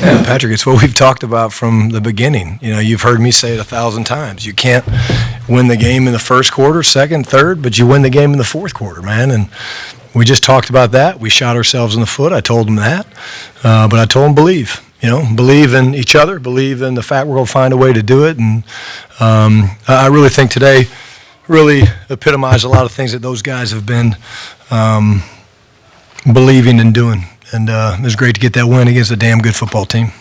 Yeah, Patrick, it's what we've talked about from the beginning. You know, you've heard me say it 1,000 times. You can't win the game in the first quarter, second, third, but you win the game in the fourth quarter, man. And we just talked about that. We shot ourselves in the foot. I told them that. But I told them believe. You know, believe in each other, believe in the fact we're going to find a way to do it. And I really think today really epitomized a lot of things that those guys have been believing and doing. And it was great to get that win against a damn good football team.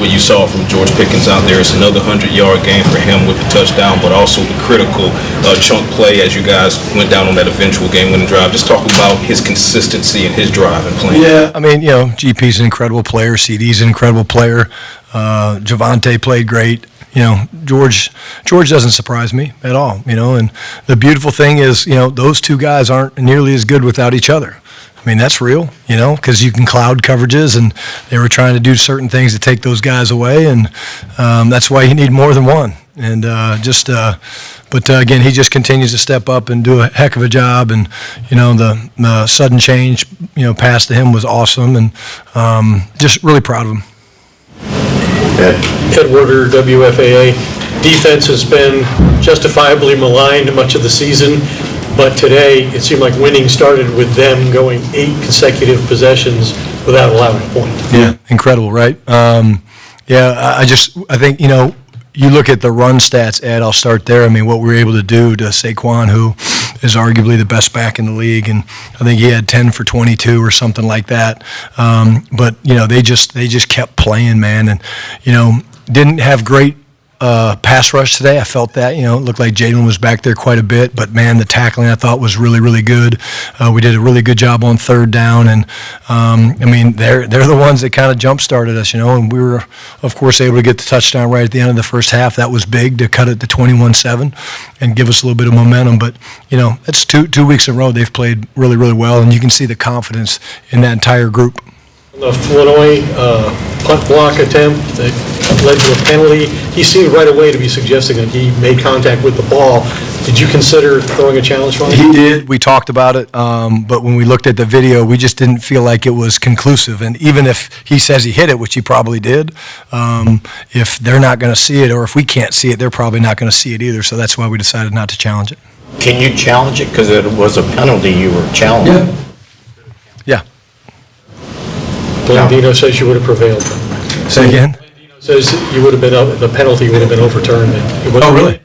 What you saw from George Pickens out there is another 100-yard game for him with the touchdown, but also the critical chunk play as you guys went down on that eventual game-winning drive. Just talk about his consistency and his drive and playing. Yeah, I mean, you know, GP's an incredible player. CD's an incredible player. Javonte played great. You know, George doesn't surprise me at all, you know, and the beautiful thing is, you know, those two guys aren't nearly as good without each other. I mean, that's real, you know, because you can cloud coverages, and they were trying to do certain things to take those guys away, and that's why you need more than one. And but again, he just continues to step up and do a heck of a job. And you know, the sudden change, you know, pass to him was awesome, and just really proud of him. Ed Werder, WFAA. Defense has been justifiably maligned much of the season. But today, it seemed like winning started with them going 8 consecutive possessions without allowing a point. Yeah, incredible, right? I think, you know, you look at the run stats, Ed, I'll start there. I mean, what we were able to do to Saquon, who is arguably the best back in the league, and I think he had 10 for 22 or something like that. But, you know, they just kept playing, man, and, you know, didn't have great pass rush today. I felt that, you know, it looked like Jalen was back there quite a bit, but man, the tackling I thought was really, really good. We did a really good job on third down, and I mean, they're the ones that kind of jump-started us, you know, and we were, of course, able to get the touchdown right at the end of the first half. That was big to cut it to 21-7 and give us a little bit of momentum, but, you know, it's two weeks in a row they've played really, really well, and you can see the confidence in that entire group. The Flournoy punt block attempt that led to a penalty, he seemed right away to be suggesting that he made contact with the ball. Did you consider throwing a challenge for him? He did. We talked about it, but when we looked at the video, we just didn't feel like it was conclusive. And even if he says he hit it, which he probably did, if they're not going to see it, or if we can't see it, they're probably not going to see it either. So that's why we decided not to challenge it. Can you challenge it because it was a penalty you were challenging? Yeah. Blandino says you would have prevailed. Say again? Blandino says you would have been the penalty would have been overturned. Oh, really?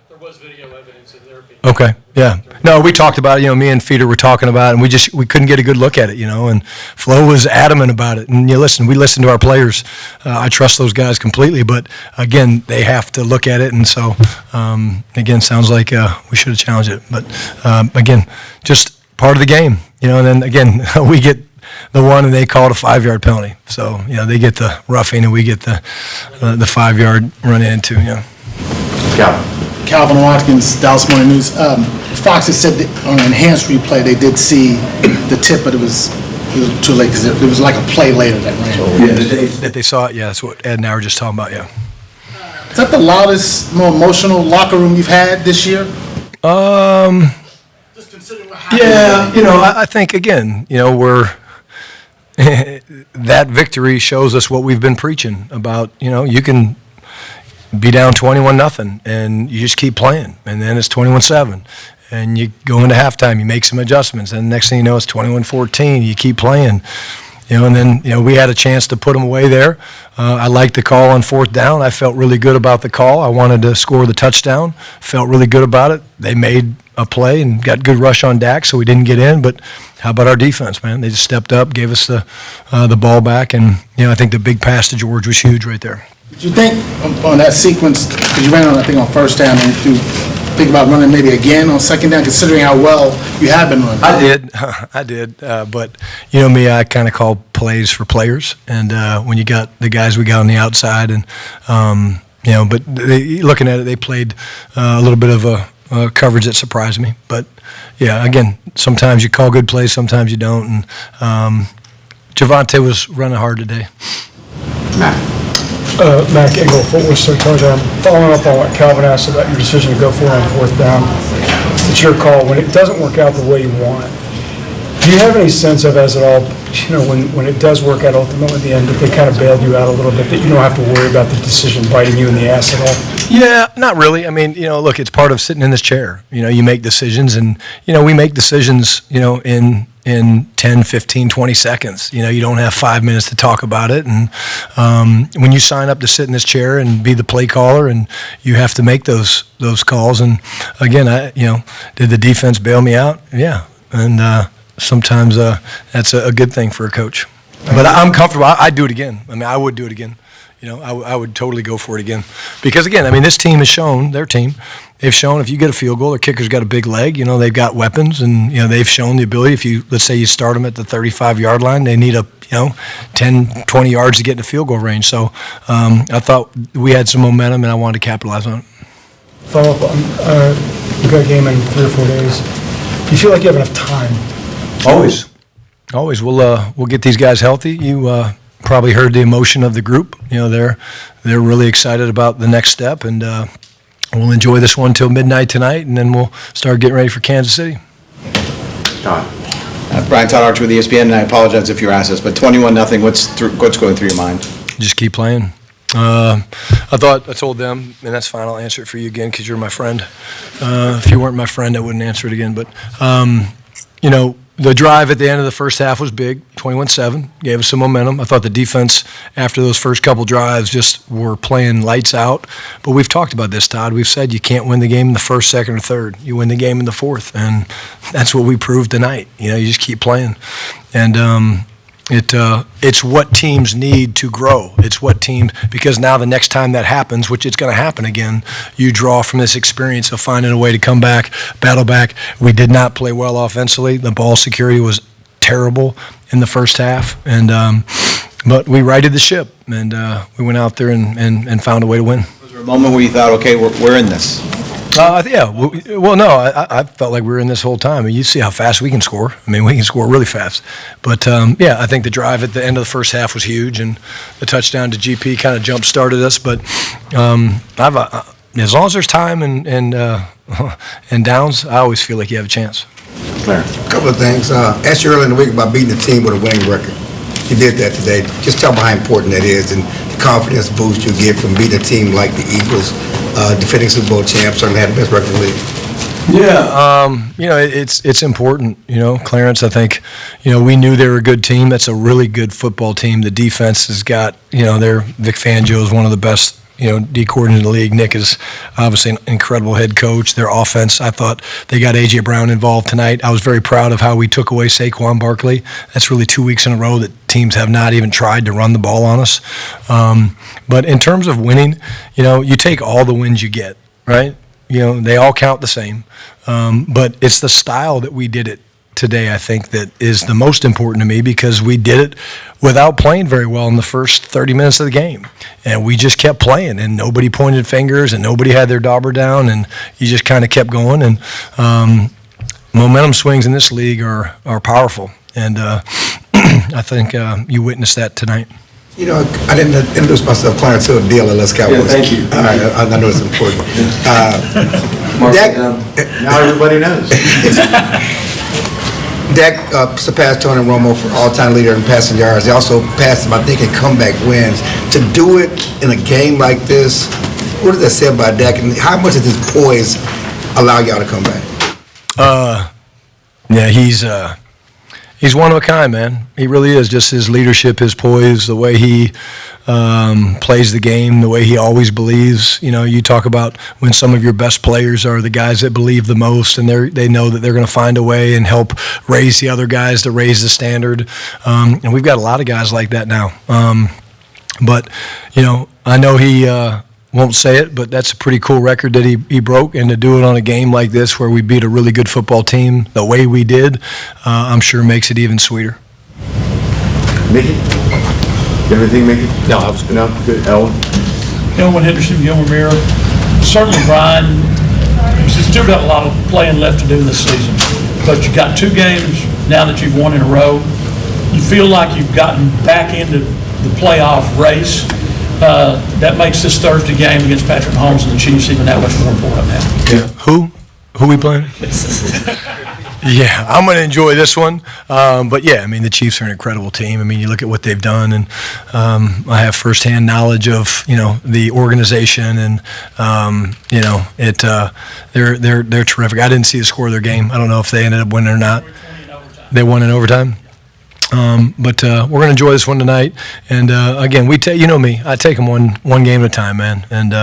There was video evidence in their opinion. Okay, yeah. No, we talked about it, you know, me and Feeder were talking about it, and we couldn't get a good look at it, you know, and Flo was adamant about it. And we listen to our players. I trust those guys completely, but again, they have to look at it, and so, again, sounds like we should have challenged it. But again, just part of the game, you know, and then again, we get the one and they call it a 5-yard penalty. So, you know, they get the roughing and we get the 5-yard run into, you know. Calvin Watkins, Dallas Morning News. Fox has said that on an enhanced replay they did see the tip, but it was too late because it was like a play later that ran. Yeah, that they saw it, yeah, that's what Ed and I were just talking about, yeah. Is that the loudest, more emotional locker room you've had this year? Just considering what happened. Yeah, you know, I think, again, you know, that victory shows us what we've been preaching about. You know, you can be down 21-0 and you just keep playing, and then it's 21-7 and you go into halftime, you make some adjustments, and the next thing you know it's 21-14, you keep playing, you know, and then, you know, we had a chance to put them away there. I liked the call on fourth down. I felt really good about the call. I wanted to score the touchdown, felt really good about it. They made a play and got good rush on Dak, so we didn't get in, but how about our defense, man? They just stepped up, gave us the ball back, and, you know, I think the big pass to George was huge right there. Did you think on that sequence, because you ran on, I think, on first down, and you think about running maybe again on second down, considering how well you have been running? I did, but you know me, I kind of call plays for players, and when you got the guys we got on the outside, and you know, but looking at it, they played a little bit of a coverage that surprised me. But yeah, again, sometimes you call good plays, sometimes you don't, and Javonte was running hard today. Mac Engel, Fort Worth Star-Charger. Following up on what Calvin asked about your decision to go for it on fourth down, it's your call. When it doesn't work out the way you want, do you have any sense of, has it all when it does work out ultimately at the end, that they kind of bailed you out a little bit, that you don't have to worry about the decision biting you in the ass at all? Yeah, not really. I mean, look, it's part of sitting in this chair. You make decisions, and, we make decisions, in 10, 15, 20 seconds. You don't have 5 minutes to talk about it. And when you sign up to sit in this chair and be the play caller, and you have to make those calls. And again, did the defense bail me out? Yeah. And sometimes that's a good thing for a coach. But I'm comfortable. I'd do it again. I mean, I would do it again. I would totally go for it again. Because, again, I mean, this team has shown, their team, they've shown if you get a field goal, their kicker's got a big leg, they've got weapons, and, they've shown the ability. Let's say you start them at the 35-yard line, they need 10, 20 yards to get in the field goal range. So I thought we had some momentum, and I wanted to capitalize on it. Follow up on, we've got a game in 3 or 4 days. Do you feel like you have enough time? Always. We'll get these guys healthy. You probably heard the emotion of the group. They're really excited about the next step, and we'll enjoy this one till midnight tonight, and then we'll start getting ready for Kansas City. Todd. Brian Todd Archer with ESPN, and I apologize if you were asked this, but 21-0, what's going through your mind? Just keep playing. I told them, and that's fine, I'll answer it for you again because you're my friend. If you weren't my friend, I wouldn't answer it again. But, the drive at the end of the first half was big, 21-7, gave us some momentum. I thought the defense, after those first couple drives, just were playing lights out. But we've talked about this, Todd. We've said you can't win the game in the first, second, or third. You win the game in the fourth, and that's what we proved tonight. You just keep playing. And it's what teams need to grow. It's what teams, because now the next time that happens, which it's going to happen again, you draw from this experience of finding a way to come back, battle back. We did not play well offensively. The ball security was terrible in the first half, and but we righted the ship, and we went out there and found a way to win. Was there a moment where you thought, okay, we're in this? Yeah. Well, no, I felt like we were in this whole time. I mean, you see how fast we can score. I mean, we can score really fast. But, I think the drive at the end of the first half was huge, and the touchdown to GP kind of jump-started us. But as long as there's time and downs, I always feel like you have a chance. Claire. A couple of things. Asked you earlier in the week about beating a team with a winning record. You did that today. Just tell me how important that is and the confidence boost you get from beating a team like the Eagles, defending Super Bowl champs, certainly had the best record in the league. Yeah, it's important, Clarence. I think, we knew they were a good team. That's a really good football team. The defense has got, Vic Fangio is one of the best, D coordinator in the league. Nick is obviously an incredible head coach. Their offense, I thought they got A.J. Brown involved tonight. I was very proud of how we took away Saquon Barkley. That's really 2 weeks in a row that teams have not even tried to run the ball on us. But in terms of winning, you take all the wins you get, right? They all count the same. But it's the style that we did it today, I think, that is the most important to me, because we did it without playing very well in the first 30 minutes of the game. And we just kept playing, and nobody pointed fingers, and nobody had their dauber down, and you just kind of kept going. And momentum swings in this league are powerful. And I think you witnessed that tonight. I didn't introduce myself, Clarence Hill, DLLS Cowboys. Yeah, thank you. All right, I know it's important. Now everybody knows. Dak surpassed Tony Romo for all-time leader in passing yards. He also passed him, I think, in comeback wins. To do it in a game like this, what does that say about Dak, and how much does this poise allow y'all to come back? Yeah, he's one of a kind, man. He really is. Just his leadership, his poise, the way he plays the game, the way he always believes. You talk about when some of your best players are the guys that believe the most, and they know that they're going to find a way and help raise the other guys to raise the standard. And we've got a lot of guys like that now. But I know he won't say it, but that's a pretty cool record that he broke, and to do it on a game like this where we beat a really good football team the way we did, I'm sure makes it even sweeter. Mickey? Everything, Mickey? No, I was No? Good. Ellen? Elwin Henderson, Gilmer Mirror. Certainly, Brian, you've still got a lot of playing left to do this season, but you got 2 games now that you've won in a row. You feel like you've gotten back into the playoff race. That makes this Thursday game against Patrick Mahomes and the Chiefs even that much more important now. Yeah. Who we playing? Yeah, I'm going to enjoy this one. But yeah, I mean, the Chiefs are an incredible team. I mean, you look at what they've done, and I have firsthand knowledge of the organization, and they're terrific. I didn't see the score of their game. I don't know if they ended up winning or not. They won in overtime. But we're going to enjoy this one tonight. And again, you know me, I take them one game at a time, man. And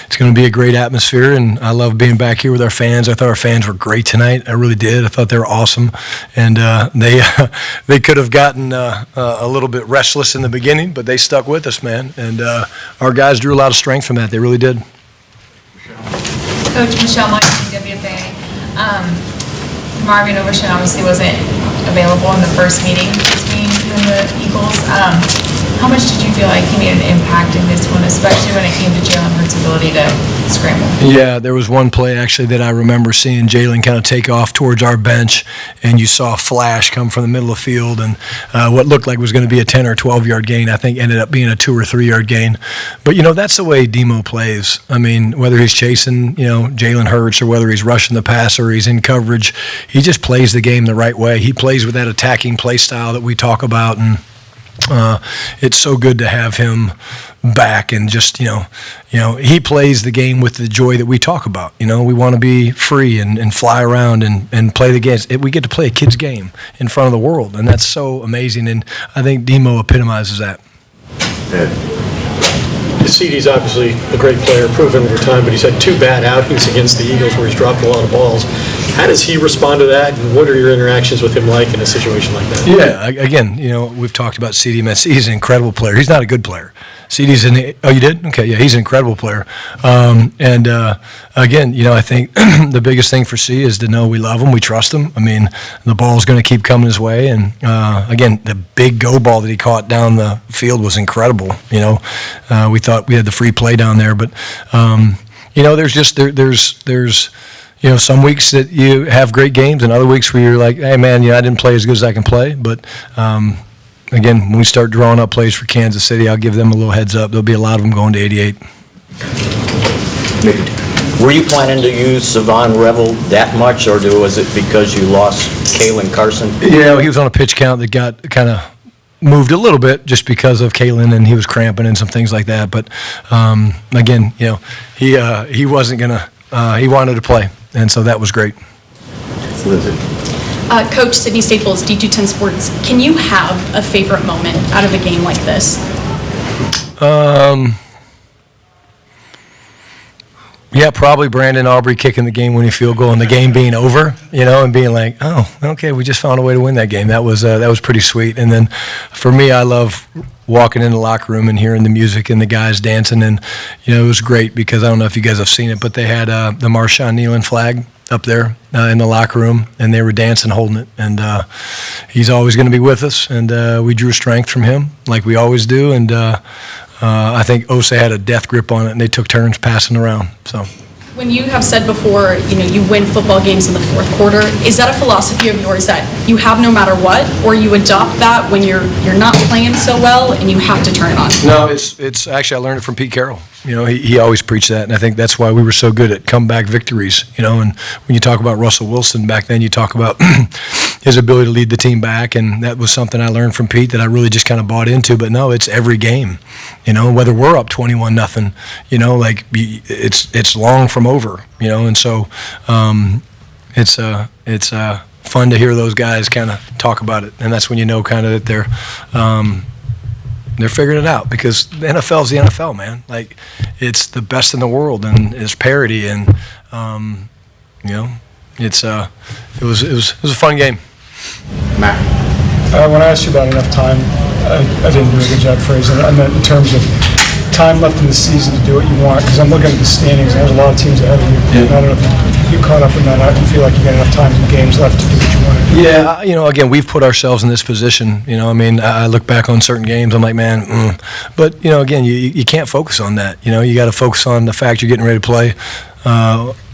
it's going to be a great atmosphere. And I love being back here with our fans. I thought our fans were great tonight. I really did. I thought they were awesome. And they could have gotten a little bit restless in the beginning, but they stuck with us, man. And our guys drew a lot of strength from that. They really did. Coach Michelle Mike from WFA. Marvin Overshin obviously wasn't available in the first meeting between you and the Eagles. How much did you feel like he made an impact in this one, especially when it came to Jalen Hurts' ability to scramble? Yeah, there was one play actually that I remember seeing Jalen kind of take off towards our bench, and you saw a flash come from the middle of the field, and what looked like was going to be a 10 or 12-yard gain, I think ended up being a 2 or 3-yard gain. But, that's the way Demo plays. I mean, whether he's chasing, Jalen Hurts, or whether he's rushing the pass or he's in coverage, he just plays the game the right way. He plays with that attacking play style that we talk about, and it's so good to have him back, and just he plays the game with the joy that we talk about. We want to be free and fly around and play the games. We get to play a kid's game in front of the world, and that's so amazing. And I think Demo epitomizes that. CeeDee's obviously a great player, proven over time, but he's had 2 bad outings against the Eagles where he's dropped a lot of balls. How does he respond to that, and what are your interactions with him like in a situation like that? Yeah, again, we've talked about CeeDee, man. He's an incredible player. He's not a good player. CeeDee's oh, you did? Okay, yeah, he's an incredible player. And again, I think the biggest thing for C is to know we love him, we trust him. I mean, the ball's going to keep coming his way. And again, the big go ball that he caught down the field was incredible. We thought we had the free play down there, but there's some weeks that you have great games, and other weeks where you're like, hey man, I didn't play as good as I can play, but. Again, when we start drawing up plays for Kansas City, I'll give them a little heads up. There'll be a lot of them going to 88. Were you planning to use Savon Revel that much, or was it because you lost Kalen Carson? Yeah, he was on a pitch count that got kind of moved a little bit just because of Kalen, and he was cramping and some things like that. But again, he wasn't gonna. He wanted to play, and so that was great. Coach Sydney Staples, D210 Sports. Can you have a favorite moment out of a game like this? Yeah, probably Brandon Aubrey kicking the game-winning field goal and the game being over, and being like, oh, okay, we just found a way to win that game. That was pretty sweet. And then for me, I love walking in the locker room and hearing the music and the guys dancing, and it was great because I don't know if you guys have seen it, but they had the Marshawn Kneeland flag up there in the locker room, and they were dancing, holding it. And he's always going to be with us, and we drew strength from him like we always do. And I think Osa had a death grip on it, and they took turns passing around. So. When you have said before, you win football games in the fourth quarter, is that a philosophy of yours that you have no matter what, or you adopt that when you're not playing so well and you have to turn it on? No, it's actually, I learned it from Pete Carroll. He always preached that, and I think that's why we were so good at comeback victories. And when you talk about Russell Wilson back then, you talk about his ability to lead the team back, and that was something I learned from Pete that I really just kind of bought into. But no, it's every game. Whether we're up 21-0, it's long from over. And so it's fun to hear those guys kind of talk about it, and that's when kind of that they're figuring it out, because the NFL is the NFL, man. Like, it's the best in the world, and it's parity, and it was a fun game. Matt. When I asked you about enough time, I didn't do a good job phrasing it. I meant in terms of time left in the season to do what you want, because I'm looking at the standings, and there's a lot of teams ahead of you. Yeah. I don't know if you caught up in that. I feel like you got enough time in the games left to do what you want to do. Yeah, again, we've put ourselves in this position. I look back on certain games, I'm like, man, but, again, you can't focus on that. You got to focus on the fact you're getting ready to play.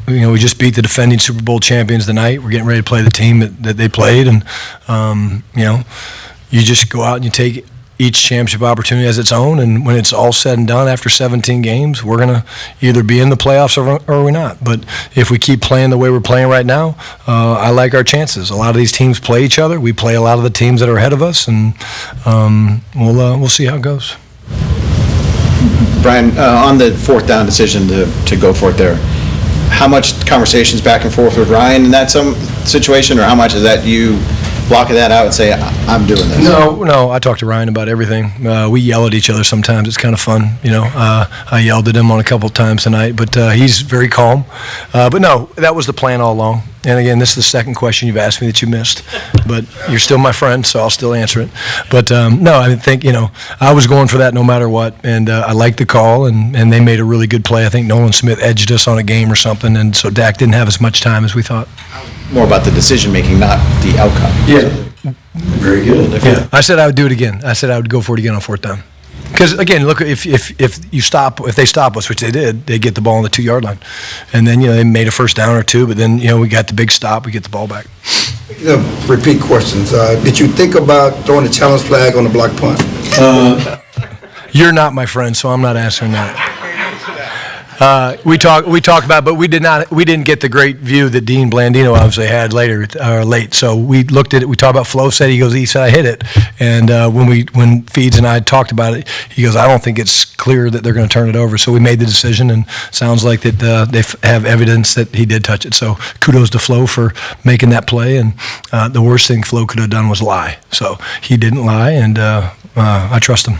We just beat the defending Super Bowl champions tonight. We're getting ready to play the team that they played, and you just go out and you take each championship opportunity has its own, and when it's all said and done after 17 games, we're going to either be in the playoffs or we're not. But if we keep playing the way we're playing right now, I like our chances. A lot of these teams play each other. We play a lot of the teams that are ahead of us, and we'll see how it goes. Brian, on the fourth down decision to go for it there, how much conversations back and forth with Ryan in that some situation, or how much is that you blocking that out and say, I'm doing this? No, I talk to Ryan about everything. We yell at each other sometimes. It's kind of fun, you know. I yelled at him on a couple of times tonight, but he's very calm. But no, that was the plan all along. And again, this is the second question you've asked me that you missed, but you're still my friend, so I'll still answer it. But no, I think, you know, I was going for that no matter what, and I liked the call, and they made a really good play. I think Nolan Smith edged us on a game or something, and so Dak didn't have as much time as we thought. More about the decision-making, not the outcome. Yeah. Very good. Yeah. I said I would do it again. I said I would go for it again on fourth down. Because again, look, if they stop us, which they did, they get the ball on the 2-yard line, and then, you know, they made a first down or two, but then, you know, we got the big stop, we get the ball back. Repeat questions. Did you think about throwing the challenge flag on the block punt? You're not my friend, so I'm not answering that. We talked about it, but we didn't get the great view that Dean Blandino obviously had late. So we looked at it. We talked about Flo said he said I hit it, and when Feeds and I talked about it, he goes, I don't think it's clear that they're going to turn it over. So we made the decision, and sounds like that they have evidence that he did touch it. So kudos to Flo for making that play. And the worst thing Flo could have done was lie. So he didn't lie, and I trust him.